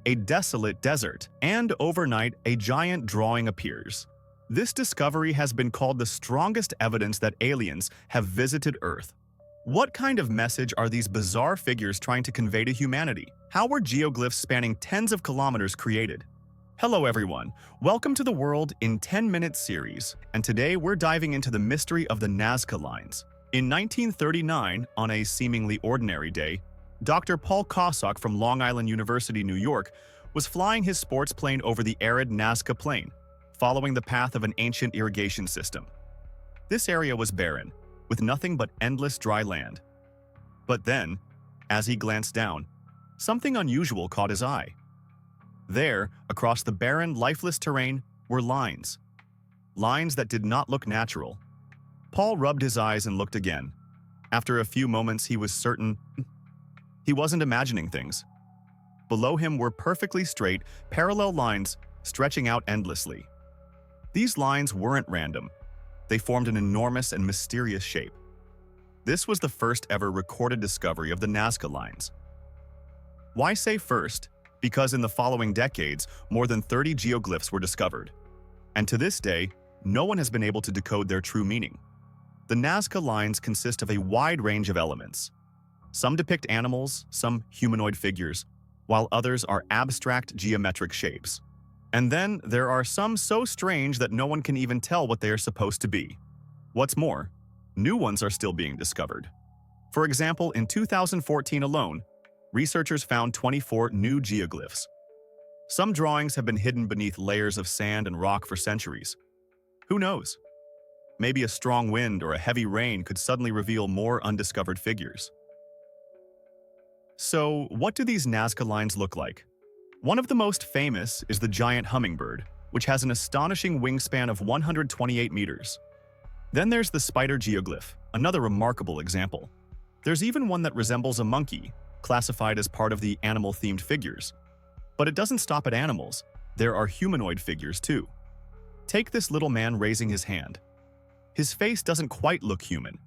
a desolate desert, and overnight a giant drawing appears. This discovery has been called the strongest evidence that aliens have visited Earth. What kind of message are these bizarre figures trying to convey to humanity? How were geoglyphs spanning tens of kilometers created? Hello everyone, welcome to the World in 10 Minutes series, and today we're diving into the mystery of the Nazca Lines. In 1939, on a seemingly ordinary day, Dr. Paul Kosok from Long Island University, New York, was flying his sports plane over the arid Nazca Plain, following the path of an ancient irrigation system. This area was barren, with nothing but endless dry land. But then, as he glanced down, something unusual caught his eye. There, across the barren, lifeless terrain, were lines. Lines that did not look natural. Paul rubbed his eyes and looked again. After a few moments, he was certain he wasn't imagining things. Below him were perfectly straight, parallel lines stretching out endlessly. These lines weren't random. They formed an enormous and mysterious shape. This was the first ever recorded discovery of the Nazca Lines. Why say first? Because in the following decades, more than 30 geoglyphs were discovered. And to this day, no one has been able to decode their true meaning. The Nazca Lines consist of a wide range of elements. Some depict animals, some humanoid figures, while others are abstract geometric shapes. And then there are some so strange that no one can even tell what they are supposed to be. What's more, new ones are still being discovered. For example, in 2014 alone, researchers found 24 new geoglyphs. Some drawings have been hidden beneath layers of sand and rock for centuries. Who knows? Maybe a strong wind or a heavy rain could suddenly reveal more undiscovered figures. So, what do these Nazca Lines look like? One of the most famous is the giant hummingbird, which has an astonishing wingspan of 128 meters. Then there's the spider geoglyph, another remarkable example. There's even one that resembles a monkey, classified as part of the animal-themed figures. But it doesn't stop at animals. There are humanoid figures too. Take this little man raising his hand. His face doesn't quite look human,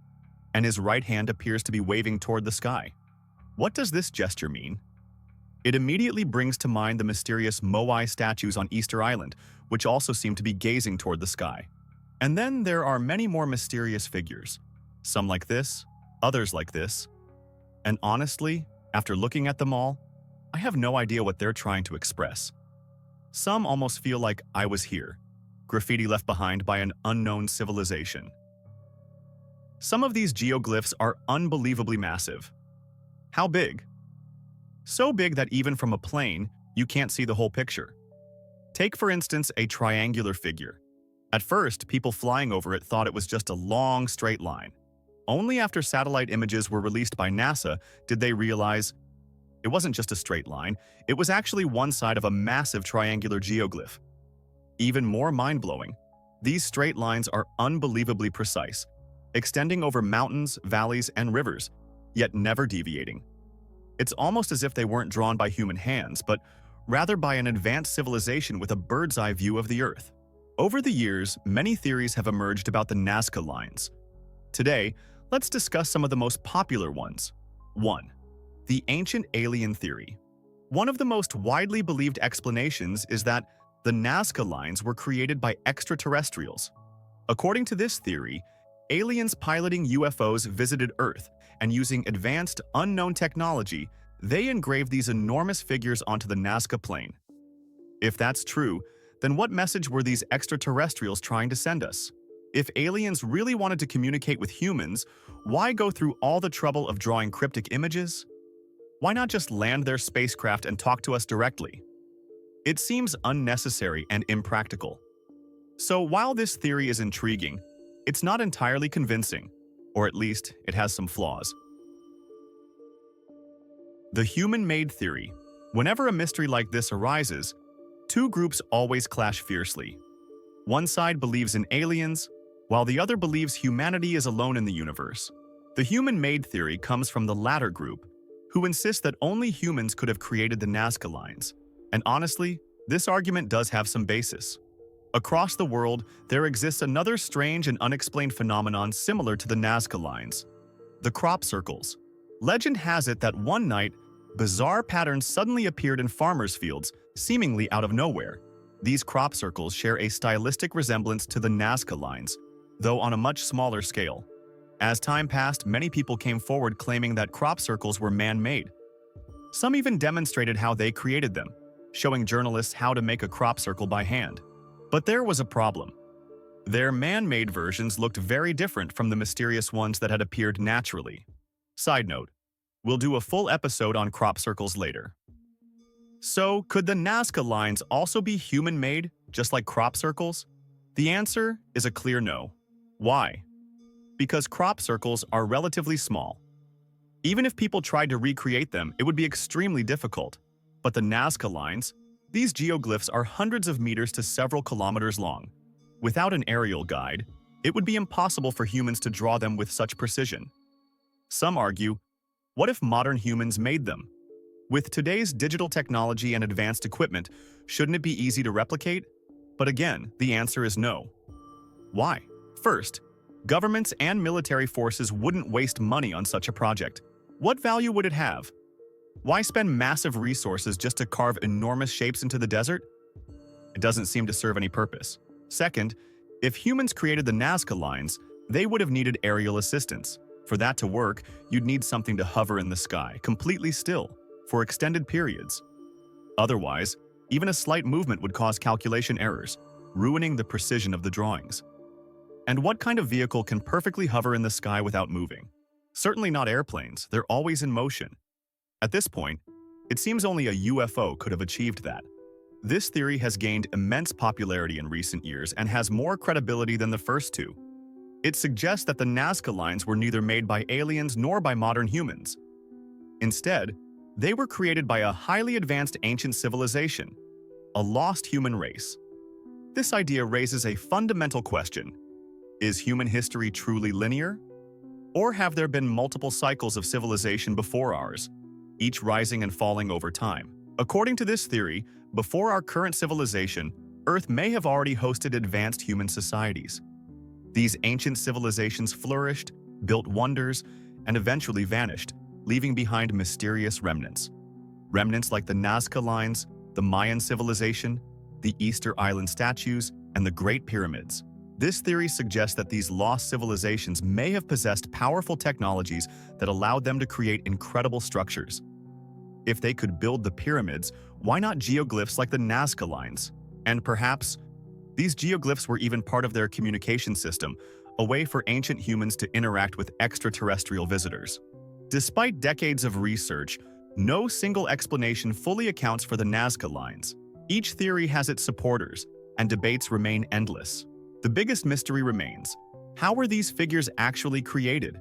and his right hand appears to be waving toward the sky. What does this gesture mean? It immediately brings to mind the mysterious Moai statues on Easter Island, which also seem to be gazing toward the sky. And then there are many more mysterious figures. Some like this, others like this. And honestly, after looking at them all, I have no idea what they're trying to express. Some almost feel like I was here, graffiti left behind by an unknown civilization. Some of these geoglyphs are unbelievably massive. How big? So big that even from a plane, you can't see the whole picture. Take, for instance, a triangular figure. At first, people flying over it thought it was just a long, straight line. Only after satellite images were released by NASA did they realize it wasn't just a straight line, it was actually one side of a massive triangular geoglyph. Even more mind-blowing, these straight lines are unbelievably precise, extending over mountains, valleys, and rivers, yet never deviating. It's almost as if they weren't drawn by human hands, but rather by an advanced civilization with a bird's-eye view of the Earth. Over the years, many theories have emerged about the Nazca Lines. Today, let's discuss some of the most popular ones. 1. The ancient alien theory. One of the most widely believed explanations is that the Nazca Lines were created by extraterrestrials. According to this theory, aliens piloting UFOs visited Earth, and using advanced, unknown technology, they engraved these enormous figures onto the Nazca Plain. If that's true, then what message were these extraterrestrials trying to send us? If aliens really wanted to communicate with humans, why go through all the trouble of drawing cryptic images? Why not just land their spacecraft and talk to us directly? It seems unnecessary and impractical. So while this theory is intriguing, it's not entirely convincing, or at least it has some flaws. The human-made theory. Whenever a mystery like this arises, two groups always clash fiercely. One side believes in aliens, while the other believes humanity is alone in the universe. The human-made theory comes from the latter group, who insist that only humans could have created the Nazca Lines. And honestly, this argument does have some basis. Across the world, there exists another strange and unexplained phenomenon similar to the Nazca Lines: the crop circles. Legend has it that one night, bizarre patterns suddenly appeared in farmers' fields, seemingly out of nowhere. These crop circles share a stylistic resemblance to the Nazca lines, though on a much smaller scale. As time passed, many people came forward claiming that crop circles were man-made. Some even demonstrated how they created them, showing journalists how to make a crop circle by hand. But there was a problem. Their man-made versions looked very different from the mysterious ones that had appeared naturally. Side note, we'll do a full episode on crop circles later. So, could the Nazca lines also be human-made, just like crop circles? The answer is a clear no. Why? Because crop circles are relatively small. Even if people tried to recreate them, it would be extremely difficult. But the Nazca lines, these geoglyphs are hundreds of meters to several kilometers long. Without an aerial guide, it would be impossible for humans to draw them with such precision. Some argue, what if modern humans made them? With today's digital technology and advanced equipment, shouldn't it be easy to replicate? But again, the answer is no. Why? First, governments and military forces wouldn't waste money on such a project. What value would it have? Why spend massive resources just to carve enormous shapes into the desert? It doesn't seem to serve any purpose. Second, if humans created the Nazca lines, they would have needed aerial assistance. For that to work, you'd need something to hover in the sky, completely still, for extended periods. Otherwise, even a slight movement would cause calculation errors, ruining the precision of the drawings. And what kind of vehicle can perfectly hover in the sky without moving? Certainly not airplanes, they're always in motion. At this point, it seems only a UFO could have achieved that. This theory has gained immense popularity in recent years and has more credibility than the first two. It suggests that the Nazca lines were neither made by aliens nor by modern humans. Instead, they were created by a highly advanced ancient civilization, a lost human race. This idea raises a fundamental question. Is human history truly linear? Or have there been multiple cycles of civilization before ours, each rising and falling over time? According to this theory, before our current civilization, Earth may have already hosted advanced human societies. These ancient civilizations flourished, built wonders, and eventually vanished, leaving behind mysterious remnants. Remnants like the Nazca lines, the Mayan civilization, the Easter Island statues, and the Great Pyramids. This theory suggests that these lost civilizations may have possessed powerful technologies that allowed them to create incredible structures. If they could build the pyramids, why not geoglyphs like the Nazca lines? And perhaps, these geoglyphs were even part of their communication system, a way for ancient humans to interact with extraterrestrial visitors. Despite decades of research, no single explanation fully accounts for the Nazca lines. Each theory has its supporters, and debates remain endless. The biggest mystery remains: how were these figures actually created?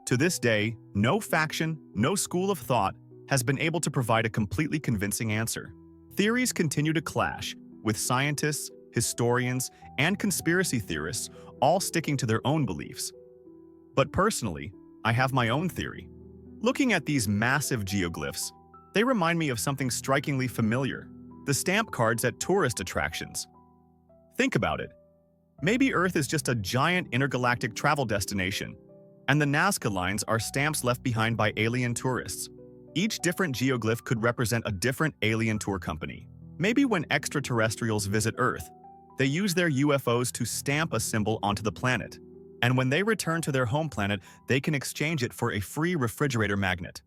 To this day, no faction, no school of thought has been able to provide a completely convincing answer. Theories continue to clash, with scientists, historians, and conspiracy theorists all sticking to their own beliefs. But personally, I have my own theory. Looking at these massive geoglyphs, they remind me of something strikingly familiar: the stamp cards at tourist attractions. Think about it. Maybe Earth is just a giant intergalactic travel destination, and the Nazca lines are stamps left behind by alien tourists. Each different geoglyph could represent a different alien tour company. Maybe when extraterrestrials visit Earth, they use their UFOs to stamp a symbol onto the planet. And when they return to their home planet, they can exchange it for a free refrigerator magnet.